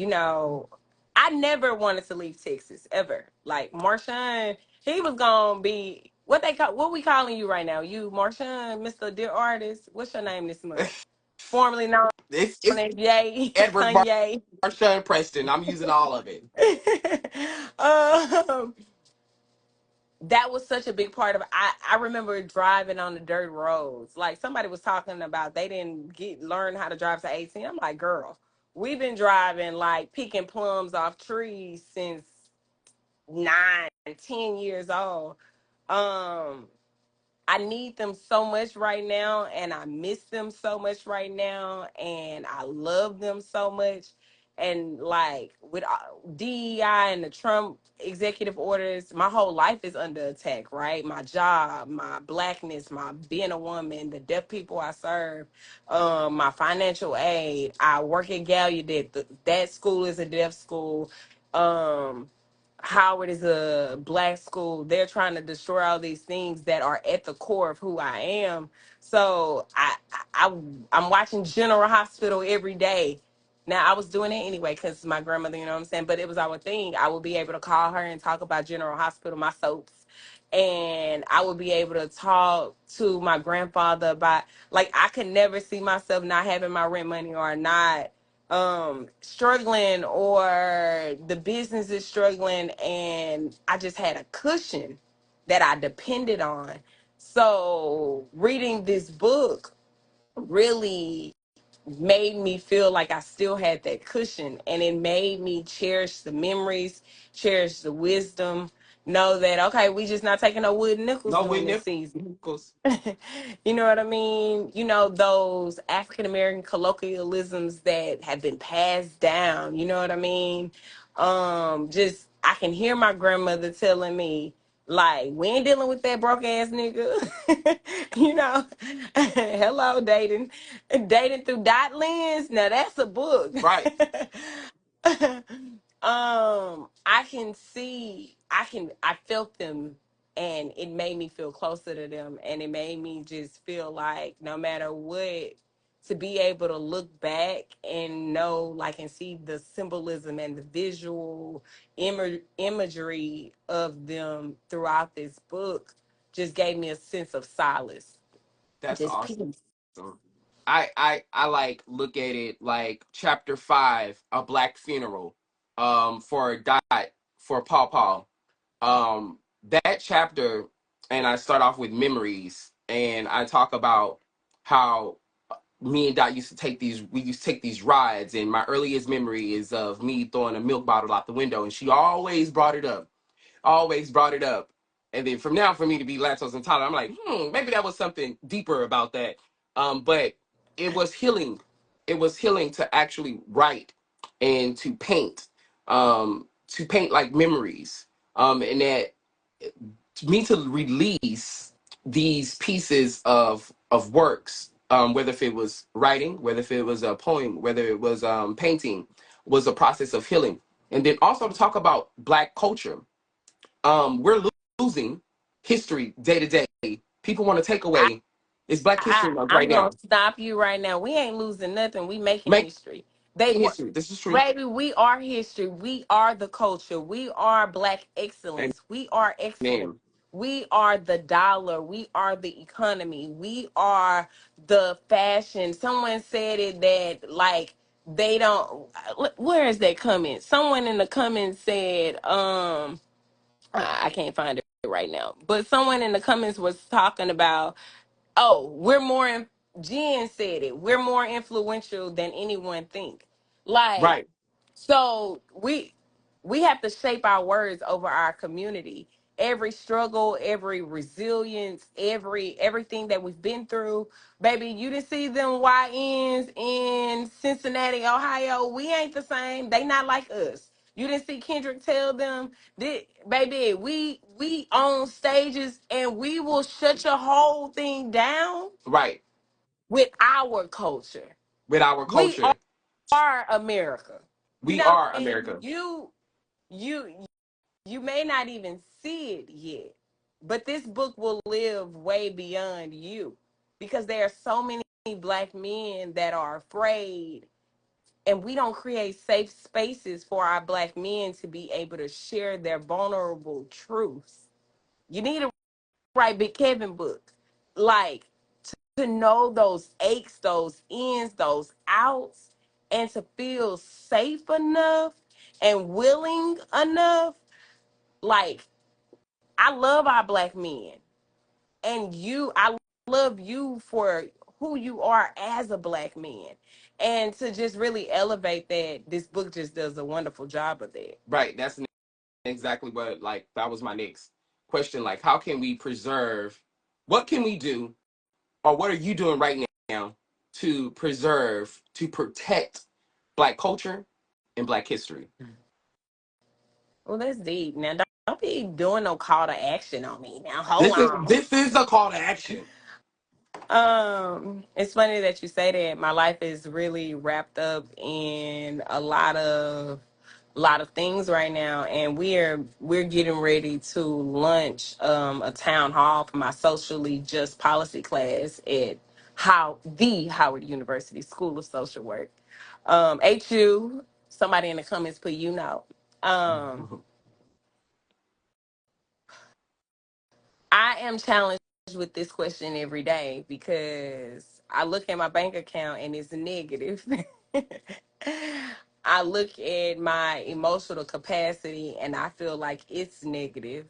S2: I never wanted to leave Texas ever. Like Marrshun, he was gonna be what we calling you right now? You Marrshun, Mr. Dear Artist. What's your name this month? Formerly known
S1: It's
S2: as Ye,
S1: Edward
S2: Kanye.
S1: Marshawn Preston. I'm using all of it.
S2: um, that was such a big part of it. I remember driving on the dirt roads. Like somebody was talking about they didn't learn how to drive to 18. I'm like, girl, we've been driving like picking plums off trees since 9, 10 years old. Um, I need them so much right now, and I miss them so much right now, and I love them so much. And like with DEI and the Trump executive orders, my whole life is under attack, right? My job, my blackness, my being a woman, the deaf people I serve, my financial aid. I work at Gallaudet. That school is a deaf school. Um, Howard is a black school. They're trying to destroy all these things that are at the core of who I am. So I'm watching General Hospital every day. Now I was doing it anyway because my grandmother, you know what I'm saying. But it was our thing. I would be able to call her and talk about General Hospital, my soaps, and I would be able to talk to my grandfather about like I could never see myself not having my rent money or not struggling or the business is struggling and I just had a cushion that I depended on. So reading this book really made me feel like I still had that cushion and it made me cherish the memories, cherish the wisdom, know that okay, we just not taking no wood nickels
S1: No
S2: during
S1: with
S2: this season.
S1: nipples.
S2: You know what I mean? Those African American colloquialisms that have been passed down, you know what I mean? Just I can hear my grandmother telling me, like, we ain't dealing with that broke ass nigga. you know. Hello, dating. Dating through dot lens. Now that's a book.
S1: Right.
S2: I can see I felt them and it made me feel closer to them and it made me just feel like no matter what to be able to look back and know like and see the symbolism and the visual imagery of them throughout this book just gave me a sense of solace,
S1: That's
S2: just
S1: awesome.
S2: peace.
S1: I like look at it like chapter 5, a black funeral, for Dot, for Paw Paw. That chapter, and I start off with memories, and I talk about how me and Dot used to we used to take these rides, and my earliest memory is of me throwing a milk bottle out the window, and she always brought it up. And then from now, for me to be lactose intolerant, I'm like, maybe that was something deeper about that. But it was healing. It was healing to actually write and to paint like memories. And that to me to release these pieces of works, whether if it was writing, whether if it was a poem, whether it was painting, was a process of healing. And then also to talk about Black culture, we're losing history day to day. People want to take away. It's Black History Month right
S2: I'm
S1: now.
S2: gonna stop you right now. We ain't losing nothing. We making
S1: Making
S2: history. They were,
S1: history. This is true.
S2: baby. We are history. We are the culture. We are Black
S1: And
S2: excellence. We are excellence.
S1: man,
S2: We are the dollar. We are the economy. We are the fashion. Someone said it that like they don't. Where is that comment? Someone in the comments said, I can't find it right now, but someone in the comments was talking about, oh, Jen said it. We're more influential than anyone think. Like,
S1: Right.
S2: so we have to shape our words over our community. Every struggle, every resilience, everything that we've been through, baby. You didn't see them YNs in Cincinnati, Ohio. We ain't the same. They not like us. You didn't see Kendrick tell them, baby, we on stages and we will shut your whole thing down
S1: Right.
S2: with our culture.
S1: With our
S2: We
S1: culture.
S2: are America. You
S1: We
S2: know,
S1: are
S2: and
S1: America.
S2: you may not even see it yet, but this book will live way beyond you because there are so many black men that are afraid, and we don't create safe spaces for our black men to be able to share their vulnerable truths. You need to write Big Kevin book, like, to know those aches, those ins, those outs, and to feel safe enough and willing enough. Like, I love our black men, and I love you for who you are as a black man. And to just really elevate that, this book just does a wonderful job of that.
S1: Right. That's exactly what, like, that was my next question. Like, how can we preserve? What can we do, or what are you doing right now to preserve, to protect Black culture and Black history?
S2: Well, that's deep. Now, don't be doing no call to action on me. Now, hold
S1: This is
S2: on.
S1: this is a call to action.
S2: It's funny that you say that. My life is really wrapped up in a lot of things right now, and we're getting ready to launch a town hall for my socially just policy class at the Howard University School of Social Work. HU. Somebody in the comments put Um, I am challenged with this question every day because I look at my bank account and it's negative. I look at my emotional capacity and I feel like it's negative.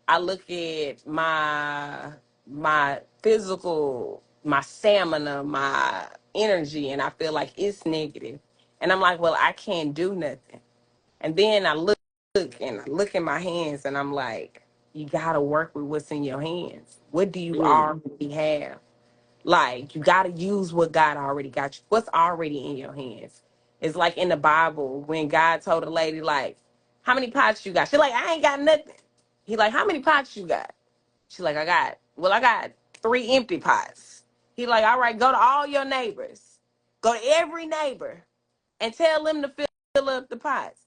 S2: I look at my physical, my stamina, my energy, and I feel like it's negative. And I'm like, well, I can't do nothing. And then I look in my hands and I'm like, you gotta work with what's in your hands. What do you
S1: Mm,
S2: already have? Like, you gotta use what God already got you. What's already in your hands? It's like in the Bible when God told a lady, like, how many pots you got? She like, I ain't got nothing. He like, how many pots you got? She like, I got 3 empty pots. He like, all right, go to all your neighbors. Go to every neighbor and tell them to fill up the pots.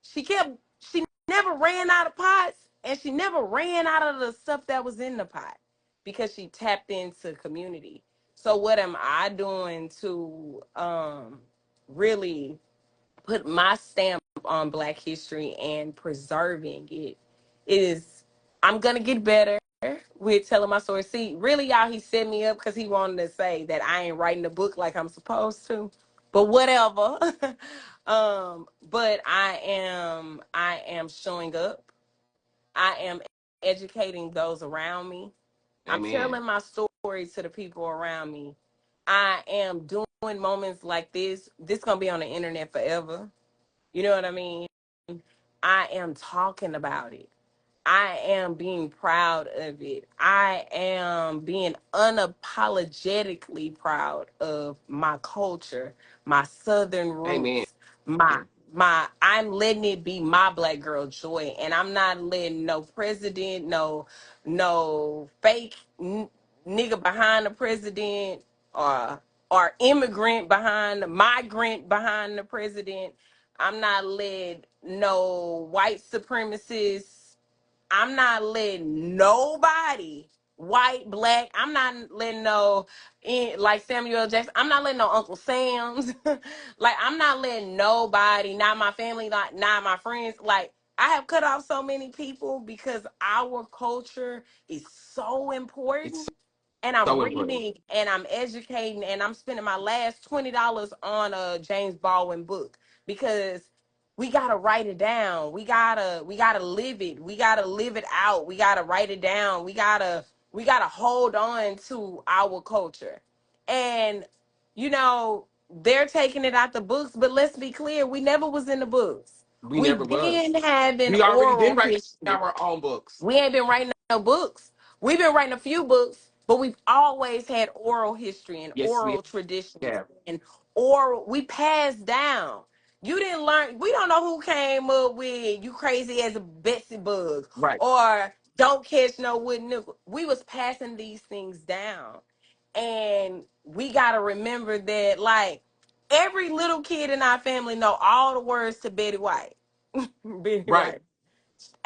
S2: She never ran out of pots, and she never ran out of the stuff that was in the pot because she tapped into community. So what am I doing to really put my stamp on Black history and preserving it? Is I'm gonna get better with telling my story. See, really, y'all, he set me up because he wanted to say that I ain't writing the book like I'm supposed to. But whatever. But I am showing up. I am educating those around me. I'm
S1: amen.
S2: telling my story to the people around me. I am doing moments like this. This gonna be on the internet forever. You know what I mean? I am talking about it. I am being proud of it. I am being unapologetically proud of my culture, my Southern
S1: Amen.
S2: roots, my I'm letting it be my Black girl joy, and I'm not letting no president, no fake nigga behind the president, or immigrant behind, migrant behind the president. I'm not letting no white supremacists. I'm not letting nobody, white, Black. I'm not letting like Samuel Jackson. I'm not letting no Uncle Sam's. Like, I'm not letting nobody, not my family, not my friends. Like, I have cut off so many people because our culture is so
S1: It's
S2: important. and I'm
S1: So important.
S2: reading and I'm educating and I'm spending my last $20 on a James Baldwin book because we gotta write it down. We gotta live it. We gotta live it out. We gotta write it down. We gotta hold on to our culture. And you know, they're taking it out the books, but let's be clear, we never was in the books.
S1: We never
S2: We've
S1: was.
S2: been having
S1: We already been
S2: oral
S1: writing
S2: history.
S1: our own books.
S2: We ain't been writing no books. We've been writing a few books, but we've always had oral history and
S1: Yes, we
S2: oral traditions
S1: have.
S2: and oral. We passed down. You didn't learn. We don't know who came up with "you crazy as a Betsy bug"
S1: Right.
S2: or "don't catch no wood nickel." We was passing these things down, and we got to remember that, like, every little kid in our family know all the words to Betty White. Betty
S1: Right.
S2: White.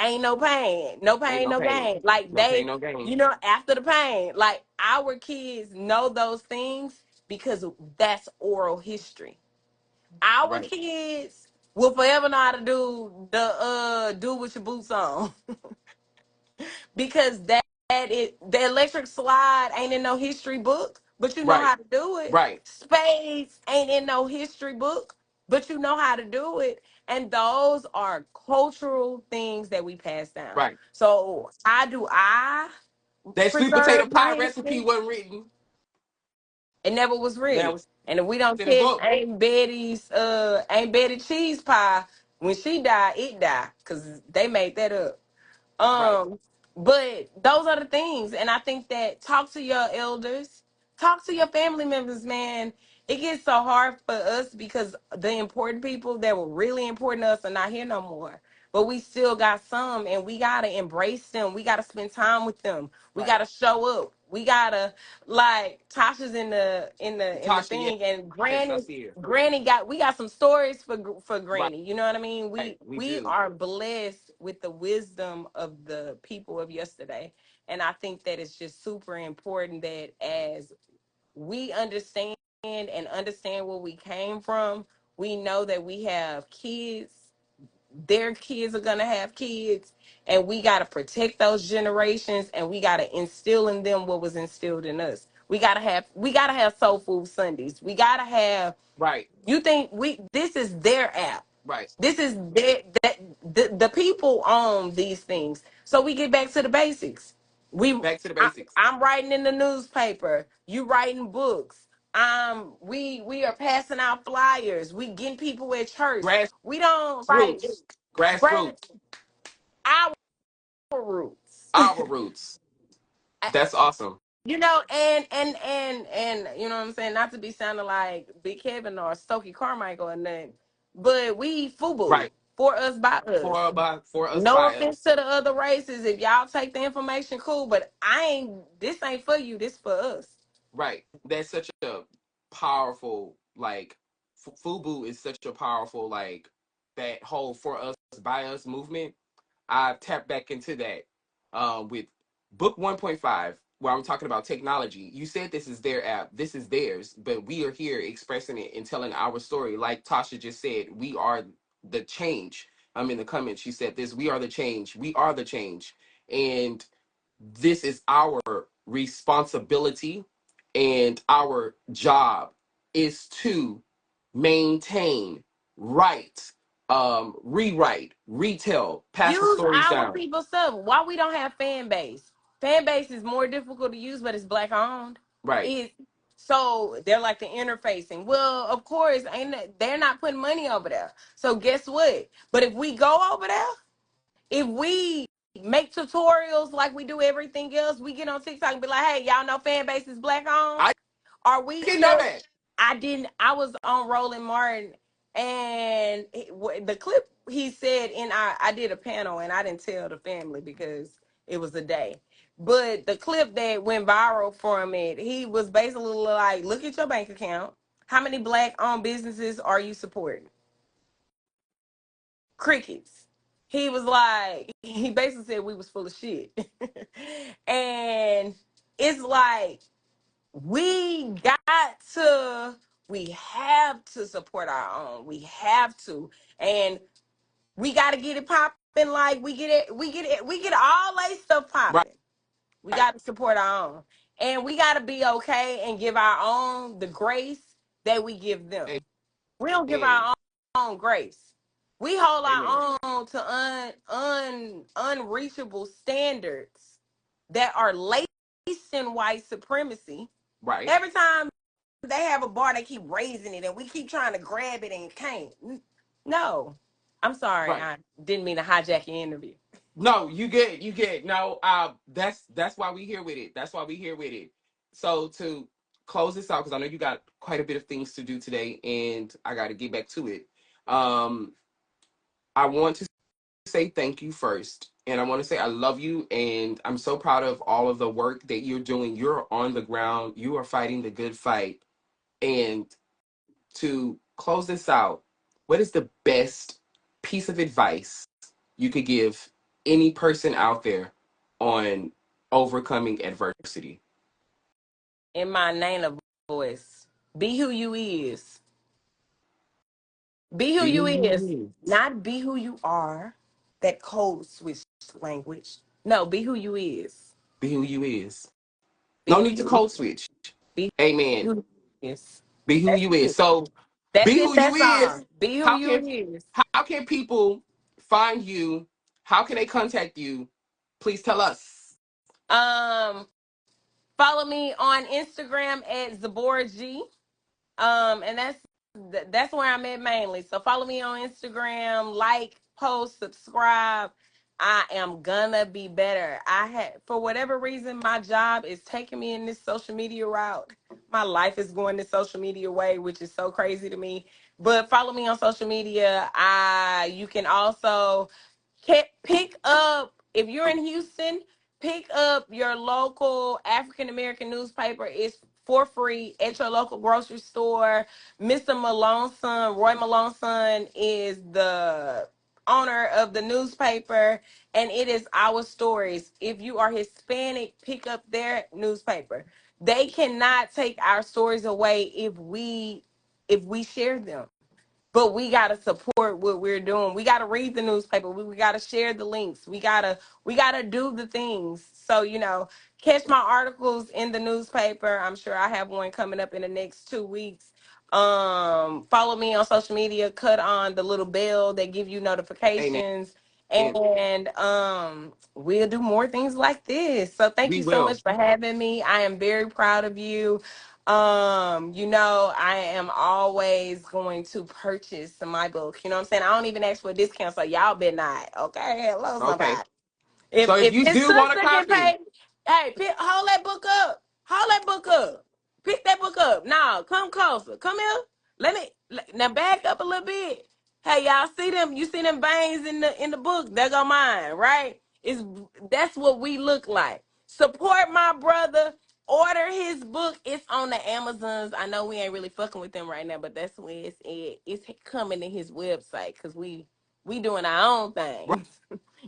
S2: Ain't no pain, no
S1: Ain't
S2: pain,
S1: no
S2: no
S1: pain.
S2: gain. Like
S1: No pain,
S2: they,
S1: no gain.
S2: after the pain, like our kids know those things because that's oral history. Our
S1: Right.
S2: kids will forever know how to do the do with your boots on because the electric slide ain't in no history book, but you know
S1: Right.
S2: how to do it.
S1: Right.
S2: Spades ain't in no history book, but you know how to do it. And those are cultural things that we pass down.
S1: Right.
S2: So how do I
S1: That sweet potato
S2: preserve
S1: pie
S2: my
S1: recipe
S2: history?
S1: wasn't written.
S2: It never was
S1: Now
S2: written.
S1: it's
S2: And if we don't
S1: in a
S2: catch
S1: book.
S2: Aunt Betty cheese pie, when she died, it died. Cause they made that up.
S1: Right.
S2: Um, but those are the things, and I think that talk to your elders, talk to your family members, man. It gets so hard for us because the important people that were really important to us are not here no more. But we still got some, and we gotta embrace them. We gotta spend time with them. We
S1: Right.
S2: gotta show up. We gotta, like, Tasha's in the
S1: Tasha,
S2: thing, and
S1: yes, I
S2: Granny.
S1: see it.
S2: Granny we got some stories for
S1: Right.
S2: Granny. You know what I mean?
S1: Right.
S2: We
S1: We
S2: we
S1: do.
S2: are blessed with the wisdom of the people of yesterday. And I think that it's just super important that as we understand where we came from, we know that we have kids, their kids are gonna have kids, and we gotta protect those generations and we gotta instill in them what was instilled in us. We gotta have soul food Sundays. We gotta have.
S1: Right.
S2: You think this is their app.
S1: Right.
S2: This is the people own these things. So we get back to the basics.
S1: Back to the basics.
S2: I'm writing in the newspaper. You writing books. We are passing out flyers. We getting people at church. We don't like
S1: Grassroots. Grassroots.
S2: brand our roots.
S1: Our roots. That's awesome.
S2: And you know what I'm saying, not to be sounding like Big Kevin or Stokey Carmichael or nothing, but we FUBU,
S1: Right.
S2: for us by us.
S1: For us
S2: No
S1: by
S2: offense
S1: us.
S2: to the other races, if y'all take the information, cool, but this ain't for you, this for us.
S1: Right. That's such a powerful, like, FUBU is such a powerful, like, that whole for us by us movement. I tapped back into that with book 1.5, where I'm talking about technology. You said this is their app, this is theirs, but we are here expressing it and telling our story. Like Tasha just said, we are the change. In the comments, she said this: we are the change. We are the change. And this is our responsibility, and our job is to maintain, write, rewrite, retell, pass the
S2: Use
S1: stories
S2: our
S1: down.
S2: people stuff. Why we don't have fan base? Fan base is more difficult to use, but it's black owned.
S1: Right.
S2: It so they're like the interfacing. Well, of course, they're not putting money over there. So guess what? But if we go over there, if we make tutorials like we do everything else, we get on TikTok and be like, "Hey, y'all know fan base is black owned."
S1: I
S2: Are we
S1: didn't know
S2: still?
S1: that.
S2: I didn't. I was on Roland Martin, and the clip he said, and I did a panel, and I didn't tell the family because it was a day. But the clip that went viral from it, he was basically like, "Look at your bank account. How many black-owned businesses are you supporting?" Crickets. He was like, he basically said we was full of shit, and it's like we got to we have to support our own. We have to. And we gotta get it popping like we get all that stuff
S1: Right.
S2: popping. We gotta support our own. And we got to be okay and give our own the grace that we give them. We don't give
S1: Amen.
S2: our own grace. We hold
S1: Amen.
S2: our own to unreachable standards that are laced in white supremacy.
S1: Right.
S2: Every time they have a bar, they keep raising it, and we keep trying to grab it and can't. No, I'm sorry,
S1: Right.
S2: I didn't mean to hijack your interview.
S1: No, you get no. That's why we here with it. That's why we here with it. So to close this out, because I know you got quite a bit of things to do today, and I got to get back to it. Um, I want to say thank you first, and I want to say I love you, and I'm so proud of all of the work that you're doing. You're on the ground. You are fighting the good fight, and to close this out, what is the best piece of advice you could give any person out there on overcoming adversity?
S2: In my native voice, be who you is. Be who
S1: Be
S2: you
S1: who
S2: is,
S1: you is.
S2: not be who you are. That code switch language. No, be who you is.
S1: Be who you is.
S2: Be
S1: No
S2: who
S1: need to
S2: you
S1: code
S2: is.
S1: switch.
S2: Be
S1: Amen.
S2: who you is.
S1: Be who
S2: That's
S1: you is.
S2: it.
S1: So
S2: That's
S1: be
S2: it.
S1: who you
S2: That's
S1: is.
S2: all. Be who
S1: How
S2: you
S1: can
S2: is.
S1: how can people find you? How can they contact you? Please tell us.
S2: Um, Follow me on Instagram at Zibora G. And that's where I'm at mainly. So follow me on Instagram, like, post, subscribe. I am gonna be better. I had for whatever reason my job is taking me in this social media route. My life is going this social media way, which is so crazy to me. But follow me on social media. I You can also pick up if you're in Houston, pick up your local African American newspaper. It's for free at your local grocery store. Mr. Malone's son, Roy Malone's son, is the owner of the newspaper, and it is Our Stories. If you are Hispanic, pick up their newspaper. They cannot take our stories away if we share them, but we gotta support what we're doing. We gotta read the newspaper. We gotta share the links. We gotta do the things. So catch my articles in the newspaper. I'm sure I have one coming up in the next 2 weeks. Follow me on social media. Cut on the little bell that give you
S1: Amen.
S2: notifications, and we'll do more things like this. So thank
S1: We
S2: you so
S1: will.
S2: much for having me. I am very proud of you. I am always going to purchase my book. You know what I'm saying? I don't even ask for a discount, so y'all better not. Okay, hello
S1: Okay.
S2: somebody. If
S1: So if
S2: if
S1: you
S2: his
S1: do want a
S2: sister can
S1: copy,
S2: pay, hey, hold that book up. Hold that book up. Pick that book up. Now, come closer. Come here. Now back up a little bit. Hey, y'all see them? You see them bangs in the book? There go mine, right? That's what we look like. Support my brother. Order his book. It's on the Amazons. I know we ain't really fucking with them right now, but that's where it's at. It's coming to his website because we doing our own things.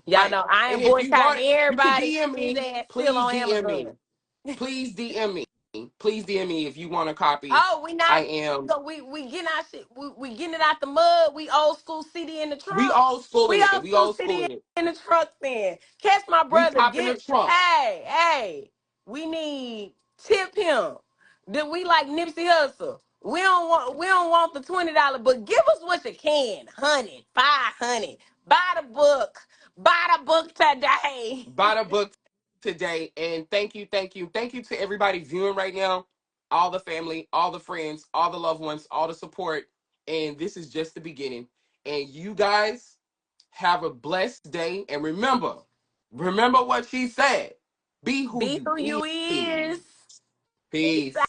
S2: Y'all
S1: right?
S2: know I
S1: And
S2: ain't
S1: if you
S2: boycotting
S1: want, you can
S2: everybody.
S1: DM
S2: His
S1: me.
S2: ass still
S1: Please
S2: on
S1: DM me.
S2: Amazon.
S1: Please DM me. Please DM me if you want a copy.
S2: Oh, we not
S1: I am.
S2: so we getting our shit. We getting it out the mud. We old school CD in the
S1: We
S2: trunk.
S1: old
S2: We
S1: schooling it.
S2: old
S1: We
S2: school
S1: old
S2: CD
S1: schooling it.
S2: in the trunk. Then catch my
S1: We
S2: brother.
S1: pop in the
S2: Get
S1: trunk.
S2: hey. We need tip him. Then we like Nipsey Hussle. We don't want the $20, but give us what you can. 100, 500. Buy the book. Buy the book today.
S1: Bought a book today, and thank you to everybody viewing right now, all the family, all the friends, all the loved ones, all the support. And this is just the beginning. And you guys have a blessed day. And remember what she said. Be who
S2: Be
S1: you
S2: who you
S1: is.
S2: is. Peace
S1: Peace.